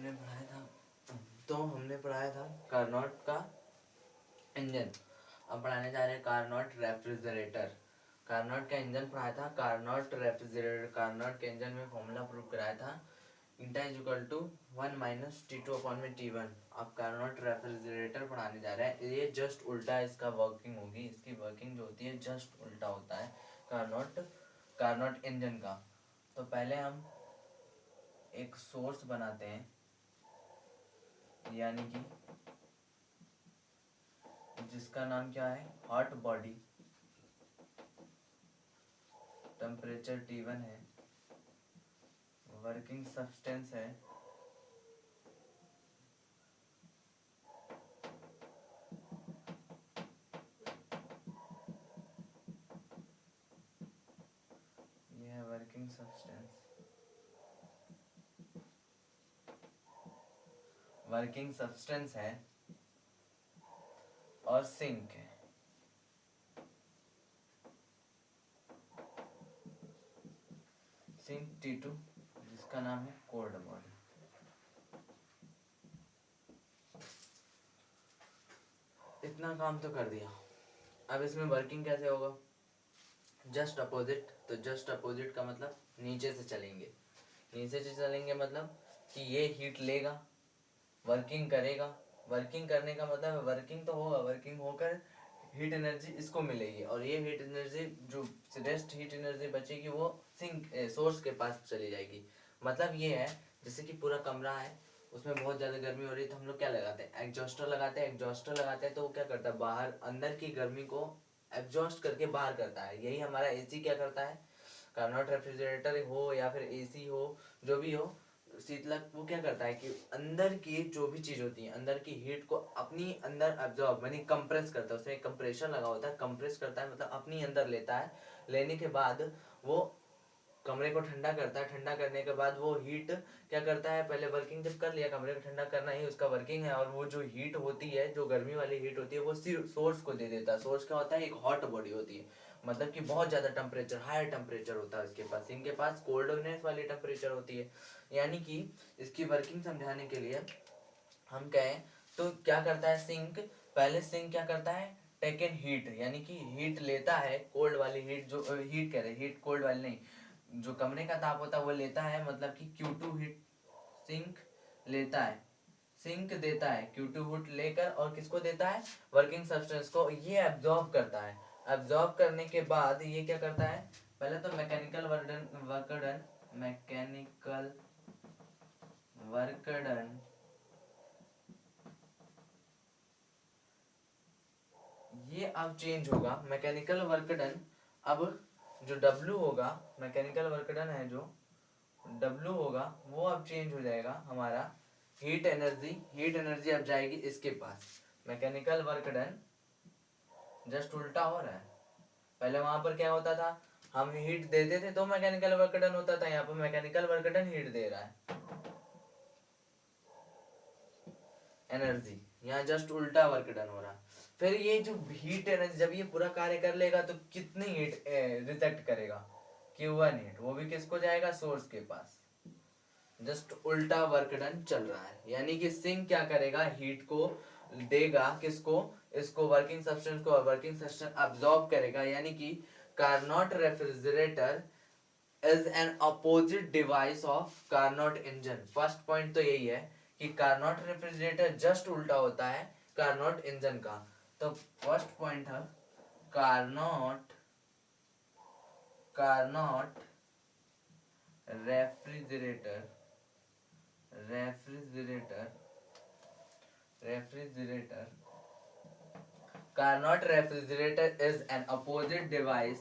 हमने पढ़ाया था हमने पढ़ाया था कार्नोट का इंजन। अब पढ़ाने जा रहे हैं कार्नोट रेफ्रिजरेटर। कार्नोट का इंजन पढ़ाया था, कार्नोट रेफ्रिजरेटर। कार्नोट के इंजन में फॉर्मूला प्रूव कराया था, इंटा इज इक्वल टू 1 - T2/T1। अब कार्नोट रेफ्रिजरेटर पढ़ाने जा रहे हैं। ये जस्ट उल्टा इसका वर्किंग होगी, इसकी वर्किंग जो होती है जस्ट उल्टा होता है कार्नोट इंजन का। तो पहले हम एक सोर्स बनाते हैं, यानी कि जिसका नाम क्या है, हॉट बॉडी। टेम्परेचर T1 है, वर्किंग सब्सटेंस है ये है वर्किंग सब्सटेंस। वर्किंग सब्सटेंस है और सिंक है। सिंक T2 जिसका नाम है कोल्ड बॉडी। इतना काम तो कर दिया। अब इसमें वर्किंग कैसे होगा, जस्ट अपोजिट। तो जस्ट अपोजिट का मतलब नीचे से चलेंगे। नीचे से चलेंगे मतलब कि ये हीट लेगा, वर्किंग करेगा। वर्किंग करने का मतलब वर्किंग तो होगा, वर्किंग होकर हीट एनर्जी इसको मिलेगी, और ये हीट एनर्जी जो रेस्ट हीट एनर्जी बचेगी वो सिंक सोर्स के पास चली जाएगी। मतलब ये है जैसे कि पूरा कमरा है, उसमें बहुत ज़्यादा गर्मी हो रही है, तो हम लोग क्या लगाते हैं, एग्जॉस्टर लगाते हैं। एग्जॉस्टर लगाते हैं तो वो क्या करता है, बाहर अंदर की गर्मी को एग्जॉस्ट करके बाहर करता है। यही हमारा एसी क्या करता है, कार्नोट रेफ्रिजरेटर हो या फिर एसी हो, जो भी हो, शीतलक, वो क्या करता है कि अंदर की जो भी चीज होती है, अंदर की हीट को अपनी अंदर एब्जॉर्ब यानी कंप्रेस करता है। उसमें एक कंप्रेशर लगा होता है, कंप्रेस करता है मतलब अपनी अंदर लेता है। लेने के बाद वो कमरे को ठंडा करता है। ठंडा करने के बाद वो हीट क्या करता है, पहले वर्किंग जब कर लिया, कमरे को ठंडा करना ही उसका वर्किंग है, और वो जो हीट होती है, जो गर्मी वाली हीट होती है, वो सिर्फ सोर्स को दे देता है। सोर्स क्या होता है, एक हॉट बॉडी होती है, मतलब कि बहुत ज़्यादा टेम्परेचर, हायर टेम्परेचर होता है उसके पास। इनके पास कोल्डनेस वाली टेम्परेचर होती है। यानी कि इसकी वर्किंग समझाने के लिए हम कहें तो क्या करता है सिंक, पहले सिंक क्या करता है, टेक इन हीट, यानी कि हीट लेता है, कोल्ड वाली हीट, जो हीट कह रहे हीट कोल्ड वाली नहीं, जो कमरे का ताप होता है वो लेता है, मतलब कि Q2 हीट सिंक लेता है, सिंक देता है Q2 हीट लेकर, और किसको देता है, वर्किंग सब्सटेंस को। ये एब्जॉर्ब करता है। एब्जॉर्ब करने के बाद ये क्या करता है, पहले तो मैकेनिकल वर्क डन ये अब चेंज होगा, मैकेनिकल वर्क डन। अब जो W होगा, मैकेनिकल वर्क डन है जो W होगा, वो अब चेंज हो जाएगा हमारा हीट एनर्जी। हीट एनर्जी अब जाएगी इसके पास। मैकेनिकल वर्क डन जस्ट उल्टा हो रहा है। पहले वहां पर क्या होता था, हम हीट देते थे तो मैकेनिकल वर्क डन होता था, यहाँ पर मैकेनिकल वर्क डन हीट दे रहा है, एनर्जी। यहाँ जस्ट उल्टा वर्क डन हो रहा है। फिर ये जो हीट एनर्जी जब ये पूरा कार्य कर लेगा तो कितनी हीट रिजेक्ट करेगा, Q1 हीट, वो भी किसको जाएगा, सोर्स के पास। जस्ट उल्टा वर्क डन चल रहा है। यानी कि सिंक क्या करेगा, हीट को देगा किसको, इसको वर्किंग सब्सटेंस को, और वर्किंग सब्सटेंस अब्सॉर्ब करेगा। यानी कि Carnot refrigerator is an opposite device of Carnot engine. First point तो यही है कि कार्नोट रेफ्रिजरेटर जस्ट उल्टा होता है कार्नोट इंजन का। तो फर्स्ट पॉइंट है Carnot Carnot refrigerator refrigerator refrigerator Carnot refrigerator is an opposite device,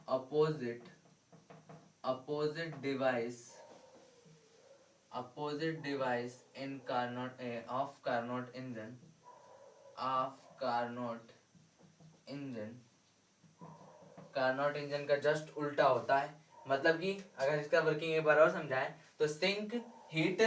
opposite opposite device opposite device in Carnot of Carnot engine of Carnot engine। Carnot engine का just उल्टा होता है। मतलब कि अगर इसका वर्किंग एक बार और समझाएं तो सिंक हीट,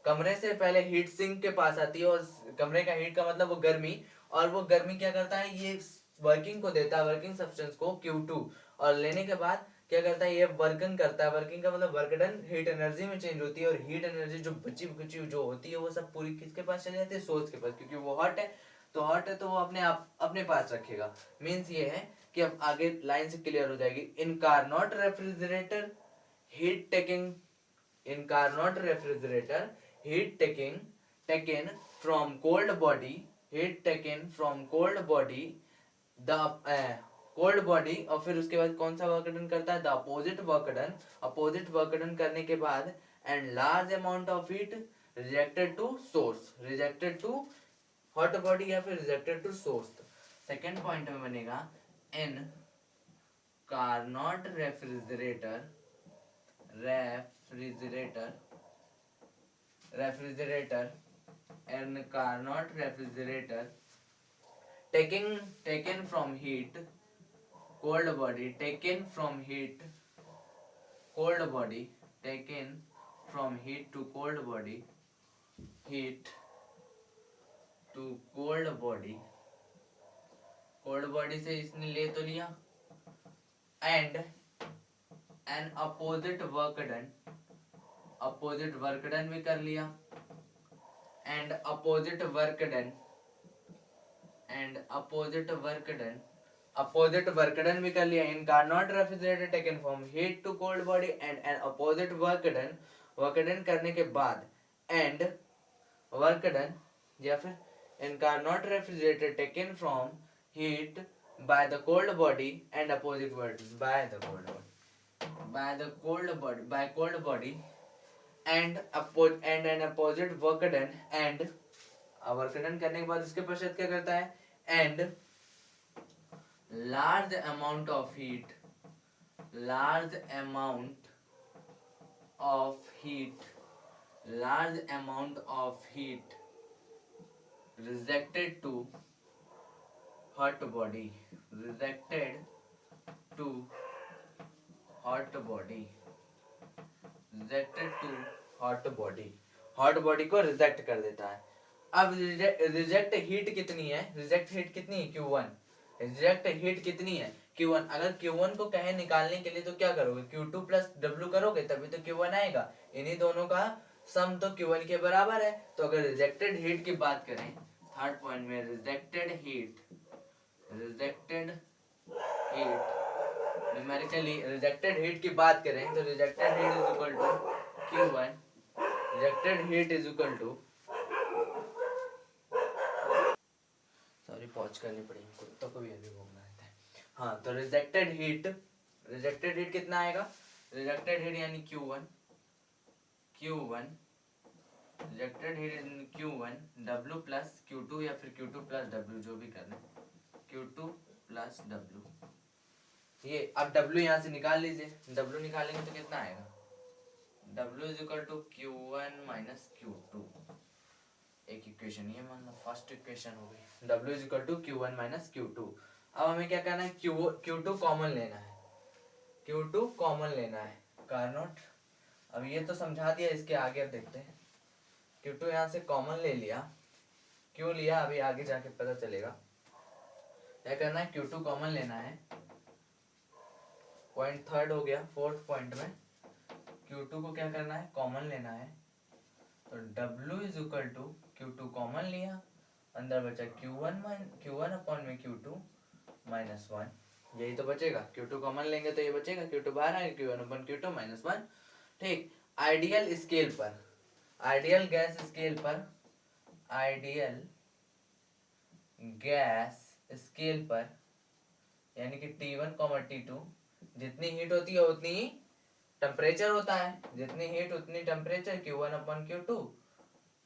कमरे से पहले हीट सिंक के पास आती है, और कमरे का हीट का मतलब वो गर्मी, और वो गर्मी क्या करता है, ये वर्किंग को देता है, वर्किंग सब्सटेंस को Q2, और लेने के बाद क्या करता है, ये वर्किंग करता है। वर्किंग का मतलब वर्क डन हीट एनर्जी में चेंज होती है, और हीट एनर्जी जो बची खुची जो होती है वो सब पूरी किसके पास चली जाती है, सोर्स के पास, क्योंकि वो हॉट है। तो हॉट है तो वो अपने आप अपने पास रखेगा। मीन्स ये है कि अब आगे लाइन से क्लियर हो जाएगी। In Carnot refrigerator heat taking, in Carnot refrigerator, heat taken from cold body, heat taken from cold body, the cold body, और फिर उसके बाद कौन सा वर्क डन करता है, the opposite work done. Opposite work done करने के बाद and large amount of heat rejected to source, rejected to hot body या फिर rejected to source. Second point में बनेगा in Carnot refrigerator, refrigerator refrigerator and Carnot refrigerator taken from heat cold body, taken from heat cold body, taken from heat to cold body, heat to cold body, cold body से इसने ले तो लिया, and an opposite work done, opposite work done भी कर लिया, and opposite work done, and opposite work done, opposite work done भी कर लिया। In Carnot refrigerator taken from heat to cold body and an opposite work done, work done करने के बाद and work done, या फिर in Carnot refrigerator taken from heat by the cold body and opposite work by the cold body, by the cold body, by cold body and an opposite work done, and work done करने के बाद उसके पश्चात क्या करता है, and large amount of heat, large amount of heat, large amount of heat rejected to hot body, rejected to hot body, rejected to hot body, hot body को reject कर देता है। अब रिजेक्ट हीट कितनी है, रिजेक्ट हीट कितनी है, Q1, reject heat कितनी है, Q1। अगर Q1 को कहे निकालने के लिए तो क्या करोगे, Q2 प्लस W करोगे तभी तो Q1 आएगा। इन्हीं दोनों का सम तो Q1 के बराबर है। तो अगर रिजेक्टेड हीट की बात करें, थर्ड पॉइंट में rejected heat, rejected heat numerically rejected heat की बात करें तो rejected heat is equal to Q1, rejected heat is equal to, sorry pause करनी पड़ेगी, कुत्तों को भी अभी घूमना रहता है। हाँ, तो रिजेक्टेड हीट कितना आएगा, रिजेक्टेड हीट यानी Q1, रिजेक्टेड हीट यानी Q1 W प्लस Q2 या फिर Q2 प्लस W, जो भी करना है, Q2 प्लस W। ये अब W यहाँ से निकाल लीजिए, W निकालेंगे तो कितना आएगा, W is equal to Q1 minus Q2। एक इक्वेशन ये मान लो फर्स्ट इक्वेशन हो गई, W is equal to Q1 minus Q2। अब हमें क्या करना है, Q2 कॉमन लेना है, Q2 कॉमन लेना है कार्नोट। अब ये तो समझा दिया, इसके आगे अब देखते हैं। Q2 यहाँ से कॉमन ले लिया, क्यों लिया अभी आगे जाके पता चलेगा। क्या करना है, Q2 कॉमन लेना है, पॉइंट थर्ड हो गया। फोर्थ पॉइंट में Q2 को क्या करना है, कॉमन लेना है। तो W is equal to Q2 common लिया, अंदर बचा Q1 अपॉन में Q2 माइनस 1, यही तो बचेगा। Q2 कॉमन लेंगे तो ये बचेगा, Q2 बाहर आएगा, Q1 अपॉन Q2 माइनस 1। ठीक, आइडियल स्केल पर, आइडियल गैस स्केल पर, आइडियल गैस स्केल पर यानी कि T1, T2 जितनी हीट होती है उतनी ही टेम्परेचर होता है, जितनी हीट उतनी temperature, Q1 upon Q2,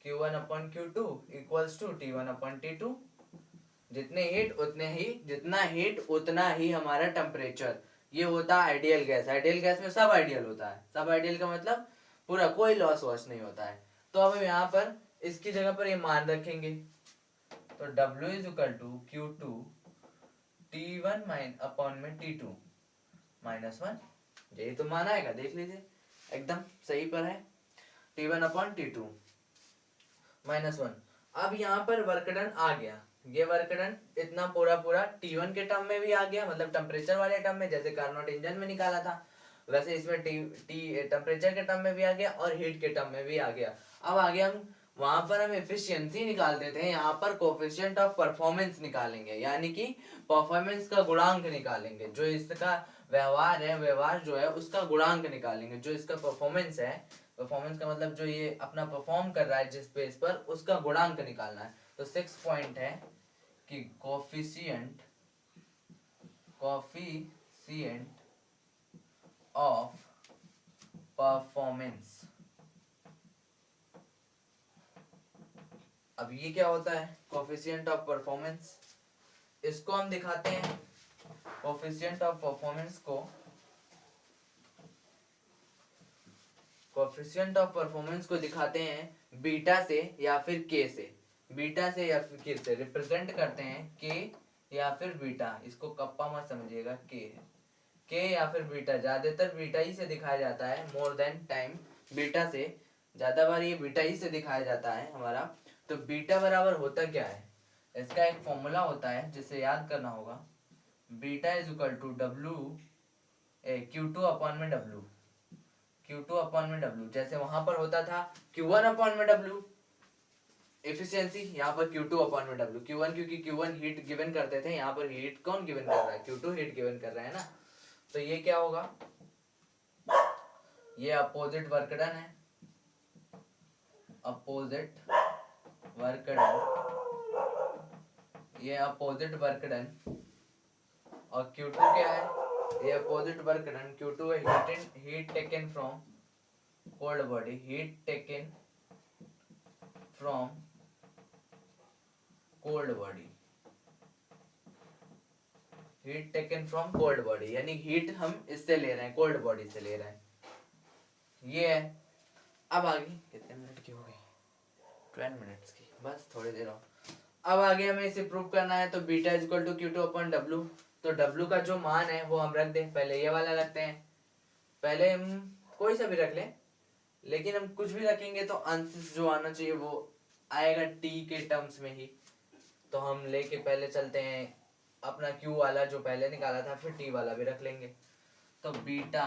Q1 upon Q2 equals to T1 upon T2। जितने हीट उतने ही, जितना हीट उतना ही हमारा टेम्परेचर। ये होता है आइडियल गैस। आइडियल गैस में सब आइडियल होता है, सब आइडियल का मतलब पूरा कोई लॉस वॉस नहीं होता है। तो अब हम यहाँ पर इसकी जगह पर ये मान रखेंगे, तो W is equal to Q2 T1 upon में T2 माइनस 1, यही तो मान आएगा, देख लीजिए एकदम सही पर है, T1 अपॉन T2 माइनस 1। अब यहाँ पर वर्क डन आ गया, ये वर्क डन इतना पूरा T1 के टर्म में भी आ गया, मतलब टेम्परेचर वाले टर्म में, जैसे कार्नोट इंजन में निकाला था। वैसे इसमें टी टी टेम्परेचर के टर्म में भी आ गया और हीट के टर्म में भी आ गया। अब आगे हम वहां पर हम एफिशिएंसी निकालते थे, यहाँ पर कोफिशिएंट ऑफ परफॉर्मेंस निकालेंगे, यानी कि परफॉर्मेंस का गुणांक निकालेंगे। जो इसका व्यवहार है, व्यवहार जो है उसका गुणांक निकालेंगे। जो इसका परफॉर्मेंस है, परफॉर्मेंस का मतलब जो ये अपना परफॉर्म कर रहा है जिस बेस पर, उसका गुणांक निकालना है। तो 6 पॉइंट है कि कोफिशिएंट ऑफ परफॉर्मेंस। अब ये क्या होता है कोफिशिएंट ऑफ परफॉर्मेंस? इसको हम दिखाते हैं कोफिशिएंट ऑफ परफॉर्मेंस को, कोफिशिएंट ऑफ परफॉर्मेंस को दिखाते हैं बीटा से या फिर के से। बीटा से या फिर के से रिप्रेजेंट करते हैं, के या फिर बीटा। इसको कप्पा मत समझिएगा, के है, के या फिर बीटा। ज्यादातर बीटा ही से दिखाया जाता है, मोर देन टाइम बीटा से, ज्यादा बार ये बीटा ही से दिखाया जाता है हमारा। तो बीटा बराबर होता क्या है, इसका एक फॉर्मूला होता है जिसे याद करना होगा। Beta is equal to W Q2 upon में डब्ल्यू, Q2 अपॉन में डब्ल्यू। जैसे वहां पर होता था Q1 अपॉन में डब्ल्यू एफिशिएंसी, यहाँ पर Q2 अपॉन में डब्ल्यू। Q1 क्योंकि Q1 हीट गिवन करते थे, यहाँ पर हीट कौन गिवन कर रहा है, Q2 हीट गिवन कर रहा है ना। तो ये क्या होगा, ये अपोजिट वर्क डन है, अपोजिट वर्क डन, ये अपोजिट वर्क डन। और Q2 क्या है, ये अपोजिट वर्क डन। Q2 है heat taken from cold body, heat taken from cold body, heat taken from cold body, यानी हीट हम इससे ले रहे हैं, कोल्ड बॉडी से ले रहे हैं, ये है। अब आगे कितने मिनट की हो गई, 12 मिनट्स की, बस थोड़ी देर और। अब आगे हमें इसे प्रूव करना है। तो beta is equal to Q2 upon W. तो डब्ल्यू का जो मान है वो हम रख दें, पहले ये वाला रखते हैं, पहले हम कोई सा भी रख लें, लेकिन हम कुछ भी रखेंगे तो आंसर जो आना चाहिए वो आएगा टी के टर्म्स में ही। तो हम लेके पहले चलते हैं अपना Q वाला जो पहले निकाला था, फिर T वाला भी रख लेंगे। तो बीटा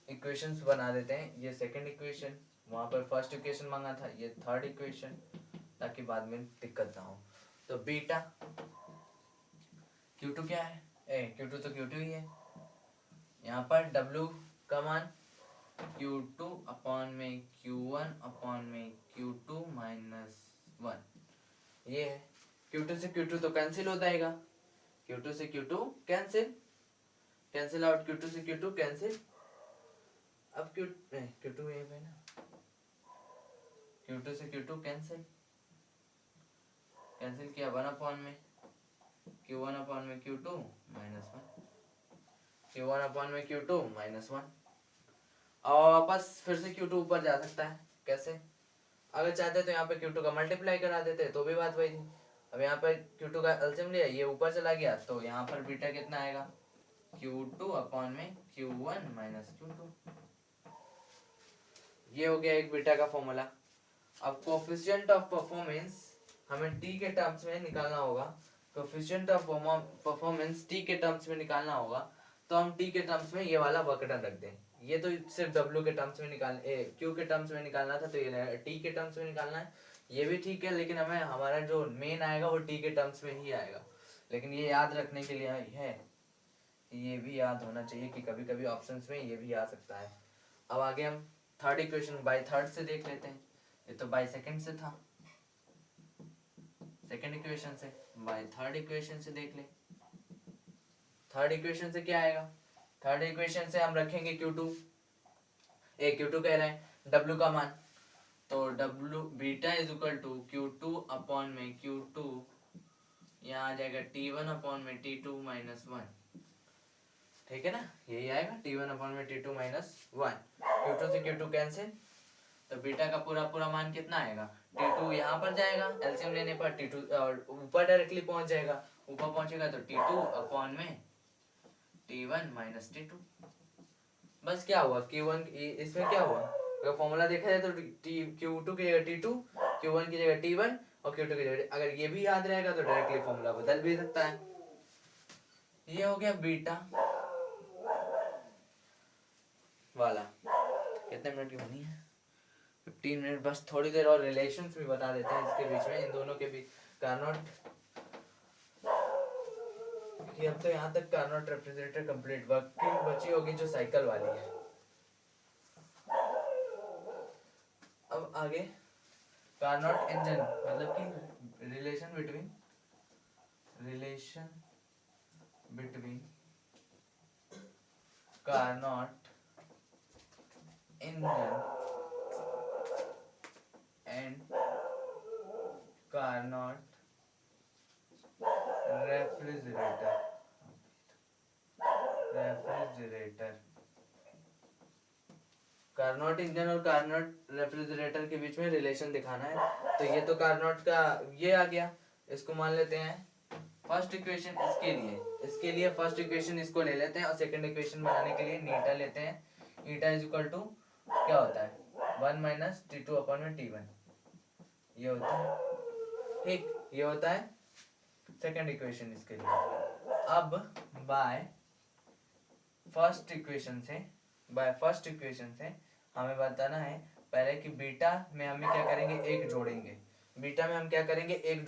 इक्वेशंस बना देते हैं, ये सेकंड इक्वेशन, वहां पर फर्स्ट इक्वेशन मांगा था, ये थर्ड इक्वेशन, ताकि बाद में दिक्कत ना हो। तो बीटा Q2 क्या है, Q2 तो Q2 ही है, यहाँ पर W का मान Q2 अपॉन में Q1 अपॉन में Q2 माइनस 1, ये है। Q2 से Q2 तो कैंसिल हो जाएगा, Q2 से Q2 कैंसिल आउट, Q2 से Q2 कैंसिल। अब Q2 ये है ना, Q2 से Q2 कैंसिल किया, 1 अपॉन में Q1 अपॉन में Q2 माइनस 1, Q1 अपॉन में Q2 माइनस 1। और वापस फिर से Q2 ऊपर जा सकता है, कैसे, अगर चाहते तो यहाँ पे Q2 का मल्टीप्लाई करा देते तो भी बात वही थी। अब यहाँ पर Q2 का एलसीएम लिया, ये ऊपर चला गया, तो यहाँ पर बीटा कितना आएगा, Q2 अपॉन में Q1 माइनस Q2। ये हो गया एक बीटा का फॉर्मूला। अब कोफिशिएंट ऑफ परफॉर्मेंस हमें टी के टर्म्स में निकालना होगा, कोफिशिएंट ऑफ परफॉर्मेंस टी के टर्म्स में निकालना होगा। तो हम टी के टर्म्स में ये वाला वर्क डन रख दें, ये तो सिर्फ डब्ल्यू के टर्म्स में क्यू के टर्म्स में निकालना था, तो ये टी के टर्म्स में निकालना है, ये भी ठीक है, लेकिन हमें हमारा जो मेन आएगा वो टी के टर्म्स में ही आएगा। लेकिन ये याद रखने के लिए है, ये भी याद होना चाहिए कि कभी कभी ऑप्शंस में ये भी आ सकता है। अब आगे हम थर्ड इक्वेशन बाय थर्ड से देख लेते हैं, ये तो बाय सेकंड से था, सेकंड इक्वेशन से बाय थर्ड इक्वेशन से देख ले। थर्ड इक्वेशन से क्या आएगा, थर्ड इक्वेशन से हम रखेंगे Q2, Q2 कह रहे हैं W का मान, तो W beta is equal to Q2 upon में Q2, यहाँ आ जाएगा T1 अपॉन में T2 माइनस 1, ठीक है ना, यही आएगा T1 अपॉन में T2 माइनस 1। Q2 से Q2 कैंसिल, तो बीटा का पूरा पूरा मान कितना आएगा, T2 यहाँ पर जाएगा, एलसीएम लेने पर T2 ऊपर डायरेक्टली पहुंच जाएगा, ऊपर पहुंचेगा तो T2 अपॉन में T1 माइनस T2। बस क्या हुआ, Q1 इसमें क्या हुआ, अगर फॉर्मूला देखा जाए तो Q2 की जगह T2, Q1 की जगह T1 और Q2 की जगह, अगर ये भी याद रहेगा तो डायरेक्टली फॉर्मूला बदल भी सकता है। ये हो गया बीटा। वाला। कितने मिनट की बनी है? 15 मिनट। बस थोड़ी देर और रिलेशंस भी बता देते हैं इसके बीच में, इन दोनों के बीच। कार्नोट कि अब तो यहाँ तक कार्नोट रेफ्रिजरेटर कंप्लीट। वर्किंग बची होगी जो साइकिल वाली है। अब आगे कार्नोट इंजन, मतलब कि relation between Carnot engine and Carnot refrigerator Carnot engine और कार्नोट रेफ्रिजरेटर के बीच में रिलेशन दिखाना है। तो ये तो कार्नोट का ये आ गया, इसको मान लेते हैं फर्स्ट इक्वेशन। इसके लिए फर्स्ट इक्वेशन इसको ले लेते हैं और सेकंड इक्वेशन बनाने के लिए नीटा लेते हैं। ईटा इज इक्वल टू क्या होता है, 1 माइनस T2 अपॉन में T1, ये होता है। ठीक, ये होता है सेकंड इक्वेशन इसके लिए। अब बाय फर्स्ट इक्वेशन से हमें बताना है पहले कि बीटा में हमें क्या करेंगे, एक जोड़ेंगे। बीटा में हम क्या करेंगे, एक